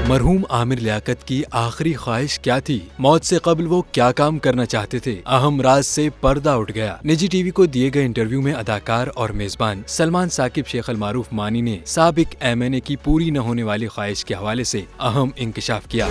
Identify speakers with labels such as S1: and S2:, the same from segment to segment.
S1: मरहूम आमिर लियाकत की आखिरी ख्वाहिश क्या थी? मौत से कबल वो क्या काम करना चाहते थे? अहम राज से पर्दा उठ गया। निजी टीवी को दिए गए इंटरव्यू में अदाकार और मेजबान सलमान साकिब शेख अल मारूफ मानी ने साबिक MNA की पूरी न होने वाली ख्वाहिश के हवाले से अहम इंकशाफ किया।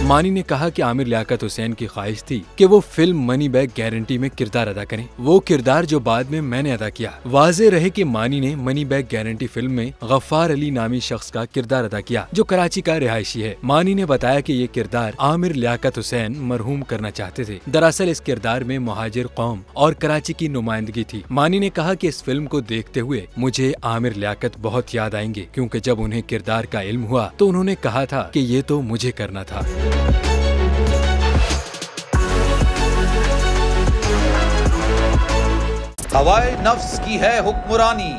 S1: मानी ने कहा कि आमिर लियाकत हुसैन की ख्वाहिश थी कि वो फिल्म मनी बैग गारंटी में किरदार अदा करें, वो किरदार जो बाद में मैंने अदा किया। वाज़ेह रहे कि मानी ने मनी बैग गारंटी फिल्म में गफ्फार अली नामी शख्स का किरदार अदा किया जो कराची का रिहायशी है। मानी ने बताया कि ये किरदार आमिर लियाकत हुसैन मरहूम करना चाहते थे। दरअसल इस किरदार में मुहाजिर कौम और कराची की नुमाइंदगी थी। मानी ने कहा कि इस फिल्म को देखते हुए मुझे आमिर लियाकत बहुत याद आएंगे, क्योंकि जब उन्हें किरदार का इल्म हुआ तो उन्होंने कहा था कि ये तो मुझे करना था।
S2: हवाए नफ्स की है हुक्मरानी,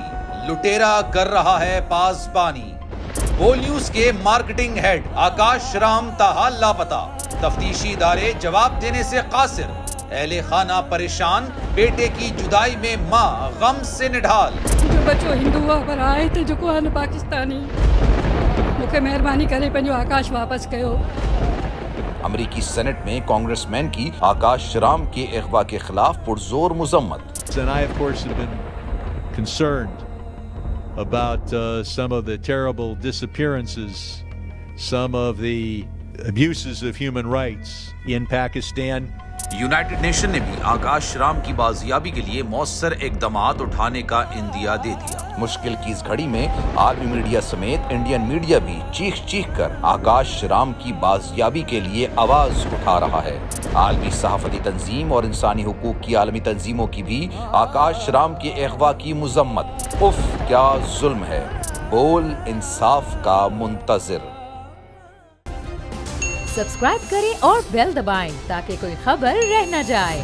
S2: लुटेरा कर रहा है पासबानी। बोल न्यूज के मार्केटिंग हेड आकाश राम ताहा लापता, तफ्तीशी इदारे जवाब देने से कासिर। अहले खाना परेशान, बेटे की जुदाई में माँ गम से निढाल।
S3: जो बच्चो हिंदू पर आए थे जो को पाकिस्तानी, मुझे मेहरबानी करे पंहिंजो आकाश वापस कयो।
S2: अमेरिकी सेनेट में कांग्रेसमैन की आकाश राम के अगवा के खिलाफ पुरजोर मुजम्मत।
S4: And I, of course, have been concerned about some of the terrible disappearances, some of the abuses of human rights in Pakistan.
S2: United nation ने भी आकाश राम की बाजियाबी के लिए मौसर इकदामात उठाने का इंदिया दे दिया। मुश्किल की इस घड़ी में आलमी मीडिया समेत इंडियन मीडिया भी चीख चीख कर आकाश राम की बाजियाबी के लिए आवाज उठा रहा है। आलमी सहाफती तंजीम और इंसानी हुकूक की आलमी तंजीमों की भी आकाश राम के अगवा की मुजम्मत। उफ क्या जुल्म है, बोल इंसाफ का मुंतजिर।
S5: सब्सक्राइब करें और बेल दबाएं ताकि कोई खबर रह न जाए।